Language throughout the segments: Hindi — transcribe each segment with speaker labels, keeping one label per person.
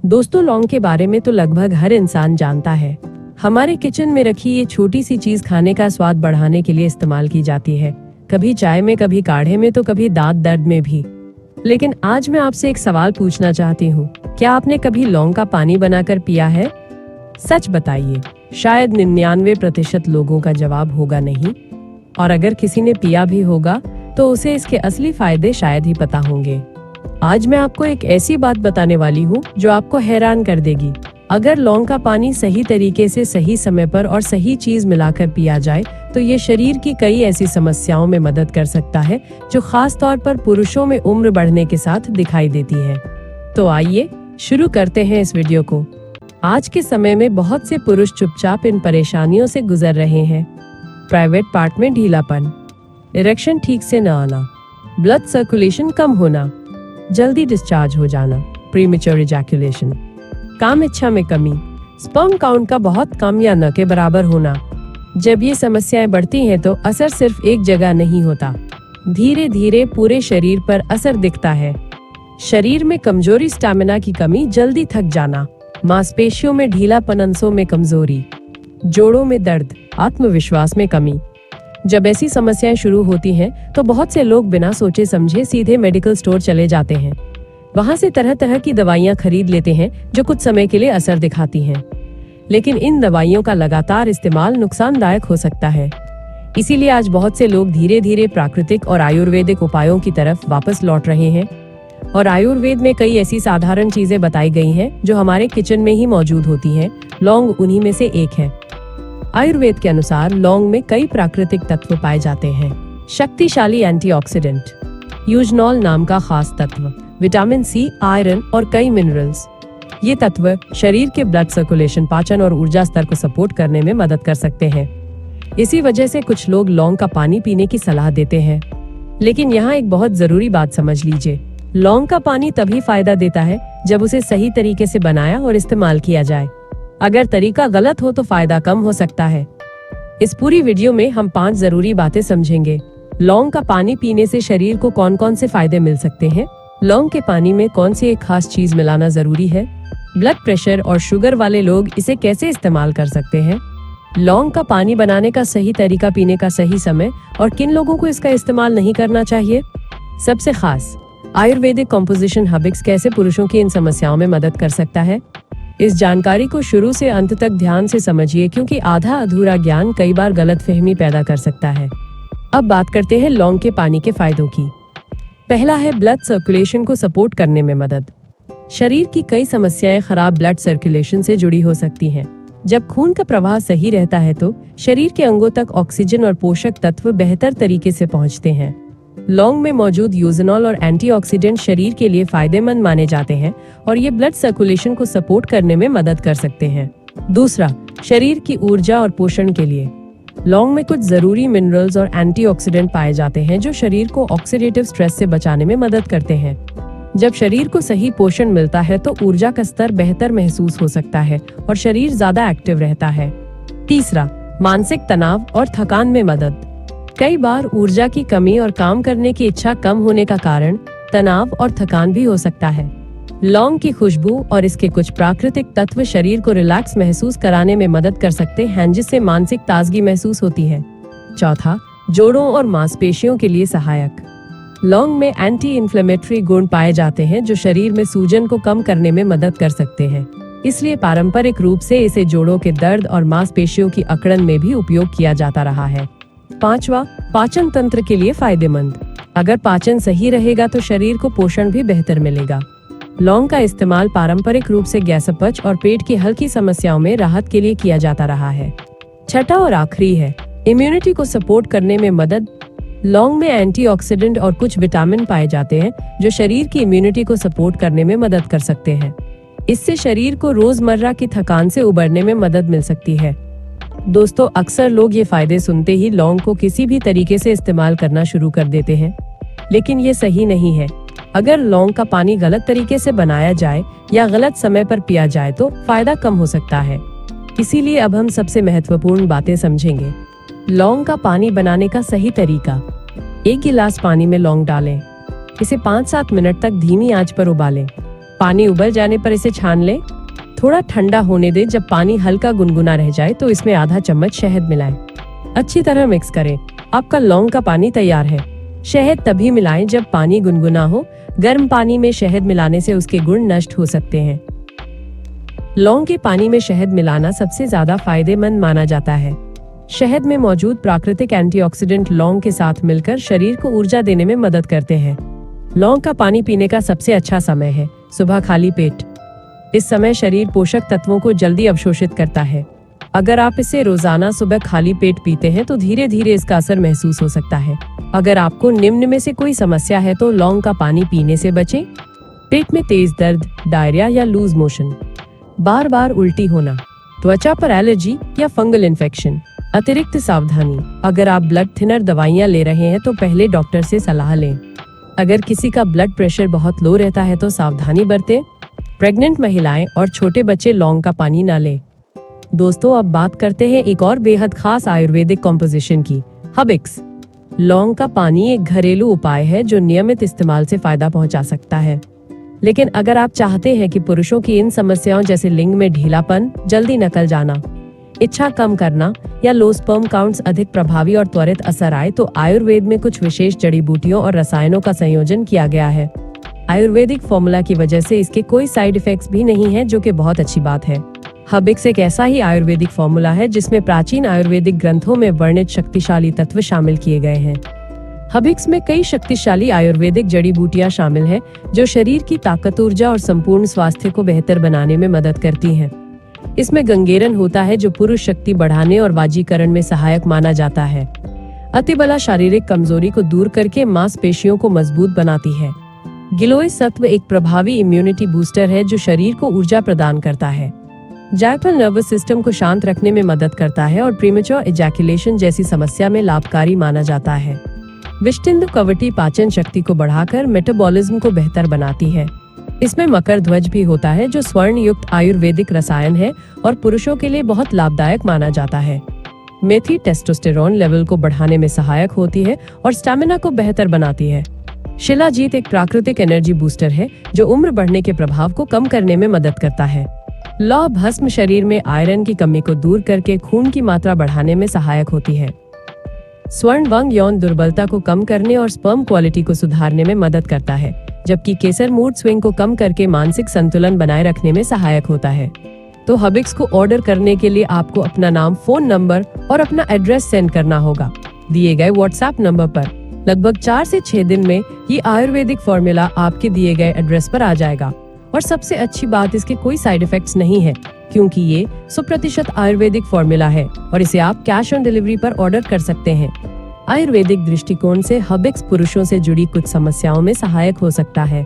Speaker 1: दोस्तों, लौंग के बारे में तो लगभग हर इंसान जानता है। हमारे किचन में रखी ये छोटी सी चीज खाने का स्वाद बढ़ाने के लिए इस्तेमाल की जाती है। कभी चाय में, कभी काढ़े में, तो कभी दांत दर्द में भी। लेकिन आज मैं आपसे एक सवाल पूछना चाहती हूँ, क्या आपने कभी लौंग का पानी बनाकर पिया है? सच बताइए। शायद 99% लोगों का जवाब होगा नहीं। और अगर किसी ने पिया भी होगा तो उसे इसके असली फायदे शायद ही पता होंगे। आज मैं आपको एक ऐसी बात बताने वाली हूँ जो आपको हैरान कर देगी। अगर लौंग का पानी सही तरीके से, सही समय पर और सही चीज मिलाकर पिया जाए तो ये शरीर की कई ऐसी समस्याओं में मदद कर सकता है जो खास तौर पर पुरुषों में उम्र बढ़ने के साथ दिखाई देती है। तो आइए शुरू करते हैं इस वीडियो को। आज के समय में बहुत से पुरुष चुपचाप इन परेशानियों से गुजर रहे हैं। प्राइवेट पार्ट में ढीलापन, इरेक्शन ठीक से न आना, ब्लड सर्कुलेशन कम होना, जल्दी डिस्चार्ज हो जाना, प्रीमेच्योर इजैक्यूलेशन, काम इच्छा में कमी, स्पर्म काउंट का बहुत कम या न के बराबर होना। जब ये समस्याएं बढ़ती हैं तो असर सिर्फ एक जगह नहीं होता, धीरे धीरे पूरे शरीर पर असर दिखता है। शरीर में कमजोरी, स्टैमिना की कमी, जल्दी थक जाना, मांसपेशियों में ढीलापन, अंशों में कमजोरी, जोड़ों में दर्द, आत्मविश्वास में कमी। जब ऐसी समस्याएं शुरू होती हैं तो बहुत से लोग बिना सोचे समझे सीधे मेडिकल स्टोर चले जाते हैं। वहां से तरह तरह की दवाइयां खरीद लेते हैं जो कुछ समय के लिए असर दिखाती हैं। लेकिन इन दवाइयों का लगातार इस्तेमाल नुकसानदायक हो सकता है। इसीलिए आज बहुत से लोग धीरे धीरे प्राकृतिक और आयुर्वेदिक उपायों की तरफ वापस लौट रहे हैं। और आयुर्वेद में कई ऐसी साधारण चीजें बताई गई हैं जो हमारे किचन में ही मौजूद होती हैं। लौंग उन्हीं में से एक है। आयुर्वेद के अनुसार लौंग में कई प्राकृतिक तत्व पाए जाते हैं। शक्तिशाली एंटीऑक्सीडेंट, यूजनॉल नाम का खास तत्व, विटामिन सी, आयरन और कई मिनरल्स। ये तत्व शरीर के ब्लड सर्कुलेशन, पाचन और ऊर्जा स्तर को सपोर्ट करने में मदद कर सकते हैं। इसी वजह से कुछ लोग लौंग का पानी पीने की सलाह देते हैं। लेकिन यहाँ एक बहुत जरूरी बात समझ लीजिए, लौंग का पानी तभी फायदा देता है जब उसे सही तरीके से बनाया और इस्तेमाल किया जाए। अगर तरीका गलत हो तो फायदा कम हो सकता है। इस पूरी वीडियो में हम 5 जरूरी बातें समझेंगे। लौंग का पानी पीने से शरीर को कौन कौन से फायदे मिल सकते हैं, लौंग के पानी में कौन सी एक खास चीज मिलाना जरूरी है, ब्लड प्रेशर और शुगर वाले लोग इसे कैसे इस्तेमाल कर सकते हैं, लौंग का पानी बनाने का सही तरीका, पीने का सही समय और किन लोगों को इसका इस्तेमाल नहीं करना चाहिए। सबसे खास, आयुर्वेदिक कॉम्पोजिशन हबिक्स कैसे पुरुषों की इन समस्याओं में मदद कर सकता है। इस जानकारी को शुरू से अंत तक ध्यान से समझिए, क्योंकि आधा अधूरा ज्ञान कई बार गलतफहमी पैदा कर सकता है। अब बात करते हैं लौंग के पानी के फायदों की। पहला है ब्लड सर्कुलेशन को सपोर्ट करने में मदद। शरीर की कई समस्याएं खराब ब्लड सर्कुलेशन से जुड़ी हो सकती हैं। जब खून का प्रवाह सही रहता है तो शरीर के अंगों तक ऑक्सीजन और पोषक तत्व बेहतर तरीके से पहुंचते हैं। लौंग में मौजूद यूजनॉल और एंटीऑक्सीडेंट शरीर के लिए फायदेमंद माने जाते हैं और ये ब्लड सर्कुलेशन को सपोर्ट करने में मदद कर सकते हैं। दूसरा, शरीर की ऊर्जा और पोषण के लिए लौंग में कुछ जरूरी मिनरल्स और एंटीऑक्सीडेंट पाए जाते हैं जो शरीर को ऑक्सीडेटिव स्ट्रेस से बचाने में मदद करते हैं। जब शरीर को सही पोषण मिलता है तो ऊर्जा का स्तर बेहतर महसूस हो सकता है और शरीर ज्यादा एक्टिव रहता है। तीसरा, मानसिक तनाव और थकान में मदद। कई बार ऊर्जा की कमी और काम करने की इच्छा कम होने का कारण तनाव और थकान भी हो सकता है। लौंग की खुशबू और इसके कुछ प्राकृतिक तत्व शरीर को रिलैक्स महसूस कराने में मदद कर सकते हैं, जिससे मानसिक ताजगी महसूस होती है। चौथा, जोड़ों और मांसपेशियों के लिए सहायक। लौंग में एंटी इन्फ्लेमेटरी गुण पाए जाते हैं जो शरीर में सूजन को कम करने में मदद कर सकते हैं। इसलिए पारंपरिक रूप से इसे जोड़ों के दर्द और मांसपेशियों की अकड़न में भी उपयोग किया जाता रहा है। पांचवा, पाचन तंत्र के लिए फायदेमंद। अगर पाचन सही रहेगा तो शरीर को पोषण भी बेहतर मिलेगा। लौंग का इस्तेमाल पारंपरिक रूप से गैस, अपच और पेट की हल्की समस्याओं में राहत के लिए किया जाता रहा है। छठा और आखिरी है इम्यूनिटी को सपोर्ट करने में मदद। लौंग में एंटीऑक्सीडेंट और कुछ विटामिन पाए जाते हैं जो शरीर की इम्यूनिटी को सपोर्ट करने में मदद कर सकते हैं। इससे शरीर को रोजमर्रा की थकान से उबरने में मदद मिल सकती है। दोस्तों, अक्सर लोग ये फायदे सुनते ही लौंग को किसी भी तरीके से इस्तेमाल करना शुरू कर देते हैं, लेकिन ये सही नहीं है। अगर लौंग का पानी गलत तरीके से बनाया जाए या गलत समय पर पिया जाए तो फायदा कम हो सकता है। इसीलिए अब हम सबसे महत्वपूर्ण बातें समझेंगे। लौंग का पानी बनाने का सही तरीका। 1 गिलास पानी में लौंग डालें। इसे 5-7 मिनट तक धीमी आंच पर उबालें। पानी उबल जाने पर इसे छान लें। थोड़ा ठंडा होने दें। जब पानी हल्का गुनगुना रह जाए तो इसमें आधा चम्मच शहद मिलाएं। अच्छी तरह मिक्स करें। आपका लौंग का पानी तैयार है। शहद तभी मिलाएं जब पानी गुनगुना हो। गर्म पानी में शहद मिलाने से उसके गुण नष्ट हो सकते हैं। लौंग के पानी में शहद मिलाना सबसे ज्यादा फायदेमंद माना जाता है। शहद में मौजूद प्राकृतिक एंटीऑक्सीडेंट लौंग के साथ मिलकर शरीर को ऊर्जा देने में मदद करते हैं। लौंग का पानी पीने का सबसे अच्छा समय है सुबह खाली पेट। इस समय शरीर पोषक तत्वों को जल्दी अवशोषित करता है। अगर आप इसे रोजाना सुबह खाली पेट पीते हैं तो धीरे धीरे इसका असर महसूस हो सकता है। अगर आपको निम्न में से कोई समस्या है तो लौंग का पानी पीने से बचें। पेट में तेज दर्द, डायरिया या लूज मोशन, बार बार उल्टी होना, त्वचा पर एलर्जी या फंगल इन्फेक्शन। अतिरिक्त सावधानी, अगर आप ब्लड थिनर दवाइयाँ ले रहे हैं तो पहले डॉक्टर से सलाह लें। अगर किसी का ब्लड प्रेशर बहुत लो रहता है तो सावधानी बरतें। प्रेग्नेंट महिलाएं और छोटे बच्चे लौंग का पानी न लें। दोस्तों, अब बात करते हैं एक और बेहद खास आयुर्वेदिक कॉम्पोजिशन की, हबिक्स। लौंग का पानी एक घरेलू उपाय है जो नियमित इस्तेमाल से फायदा पहुंचा सकता है। लेकिन अगर आप चाहते हैं कि पुरुषों की इन समस्याओं जैसे लिंग में ढीलापन, जल्दी निकल जाना, इच्छा कम करना या लो स्पर्म काउंट्स अधिक प्रभावी और त्वरित असर आए तो आयुर्वेद में कुछ विशेष जड़ी बूटियों और रसायनों का संयोजन किया गया है। आयुर्वेदिक फॉर्मूला की वजह से इसके कोई साइड इफेक्ट्स भी नहीं है, जो कि बहुत अच्छी बात है। हबिक्स एक ऐसा ही आयुर्वेदिक फॉर्मूला है जिसमें प्राचीन आयुर्वेदिक ग्रंथों में वर्णित शक्तिशाली तत्व शामिल किए गए हैं। हबिक्स में कई शक्तिशाली आयुर्वेदिक जड़ी बूटियां शामिल हैं जो शरीर की ताकत, ऊर्जा और संपूर्ण स्वास्थ्य को बेहतर बनाने में मदद करती हैं। इसमें गंगेरन होता है जो पुरुष शक्ति बढ़ाने और वाजीकरण में सहायक माना जाता है। अतिबला शारीरिक कमजोरी को दूर करके मांसपेशियों को मजबूत बनाती है। गिलोय सत्व एक प्रभावी इम्यूनिटी बूस्टर है जो शरीर को ऊर्जा प्रदान करता है। जायफल नर्वस सिस्टम को शांत रखने में मदद करता है और प्रीमेच्योर इजैकुलेशन जैसी समस्या में लाभकारी माना जाता है। विष्टिंदु कवटी पाचन शक्ति को बढ़ाकर मेटाबॉलिज्म को बेहतर बनाती है। इसमें मकर ध्वज भी होता है जो स्वर्ण युक्त आयुर्वेदिक रसायन है और पुरुषों के लिए बहुत लाभदायक माना जाता है। मेथी टेस्टोस्टेरोन लेवल को बढ़ाने में सहायक होती है और स्टैमिना को बेहतर बनाती है। शिलाजीत एक प्राकृतिक एनर्जी बूस्टर है जो उम्र बढ़ने के प्रभाव को कम करने में मदद करता है। लौह भस्म शरीर में आयरन की कमी को दूर करके खून की मात्रा बढ़ाने में सहायक होती है। स्वर्ण वंग यौन दुर्बलता को कम करने और स्पर्म क्वालिटी को सुधारने में मदद करता है, जबकि केसर मूड स्विंग को कम करके मानसिक संतुलन बनाए रखने में सहायक होता है। तो हबिक्स को ऑर्डर करने के लिए आपको अपना नाम, फोन नंबर और अपना एड्रेस सेंड करना होगा दिए गए व्हाट्सएप नंबर पर। लगभग 4 से 6 दिन में ये आयुर्वेदिक फॉर्मूला आपके दिए गए एड्रेस पर आ जाएगा। और सबसे अच्छी बात, इसके कोई साइड इफेक्ट्स नहीं है क्योंकि ये 100% आयुर्वेदिक फॉर्मूला है और इसे आप कैश ऑन डिलीवरी पर ऑर्डर कर सकते हैं। आयुर्वेदिक दृष्टिकोण से हबिक्स पुरुषों से जुड़ी कुछ समस्याओं में सहायक हो सकता है।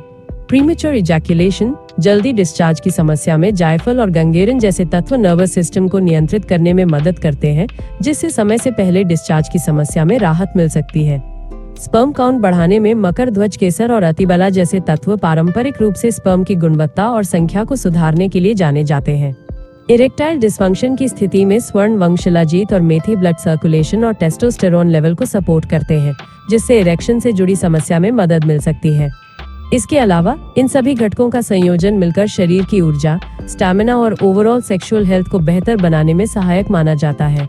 Speaker 1: प्रीमेच्योर इजैकुलेशन, जल्दी डिस्चार्ज की समस्या में जायफल और गंगेरन जैसे तत्व नर्वस सिस्टम को नियंत्रित करने में मदद करते हैं, जिससे समय से पहले डिस्चार्ज की समस्या में राहत मिल सकती है। स्पर्म काउंट बढ़ाने में मकर ध्वज, केसर और अतिबला जैसे तत्व पारंपरिक रूप से स्पर्म की गुणवत्ता और संख्या को सुधारने के लिए जाने जाते हैं। इरेक्टाइल डिस्फंक्शन की स्थिति में स्वर्ण वंग, शिलाजीत और मेथी ब्लड सर्कुलेशन और टेस्टोस्टेरोन लेवल को सपोर्ट करते हैं, जिससे इरेक्शन से जुड़ी समस्या में मदद मिल सकती है। इसके अलावा इन सभी घटकों का संयोजन मिलकर शरीर की ऊर्जा, स्टैमिना और ओवरऑल सेक्सुअल हेल्थ को बेहतर बनाने में सहायक माना जाता है।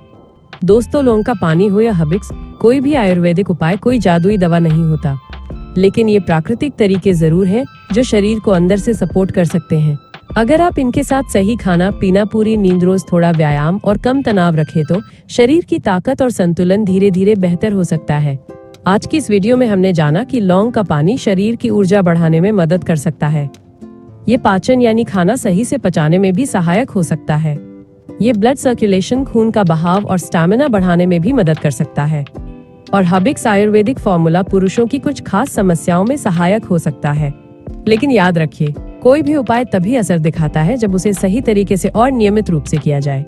Speaker 1: दोस्तों, लौंग का पानी हो या हबिक्स, कोई भी आयुर्वेदिक उपाय कोई जादुई दवा नहीं होता, लेकिन ये प्राकृतिक तरीके जरूर हैं जो शरीर को अंदर से सपोर्ट कर सकते हैं। अगर आप इनके साथ सही खाना पीना, पूरी नींद, रोज थोड़ा व्यायाम और कम तनाव रखें तो शरीर की ताकत और संतुलन धीरे धीरे बेहतर हो सकता है। आज की इस वीडियो में हमने जाना कि लौंग का पानी शरीर की ऊर्जा बढ़ाने में मदद कर सकता है। ये पाचन यानी खाना सही से पचाने में भी सहायक हो सकता है। ये ब्लड सर्कुलेशन, खून का बहाव और स्टैमिना बढ़ाने में भी मदद कर सकता है। और हबिक्स आयुर्वेदिक फॉर्मूला पुरुषों की कुछ खास समस्याओं में सहायक हो सकता है। लेकिन याद रखिए, कोई भी उपाय तभी असर दिखाता है जब उसे सही तरीके से और नियमित रूप से किया जाए।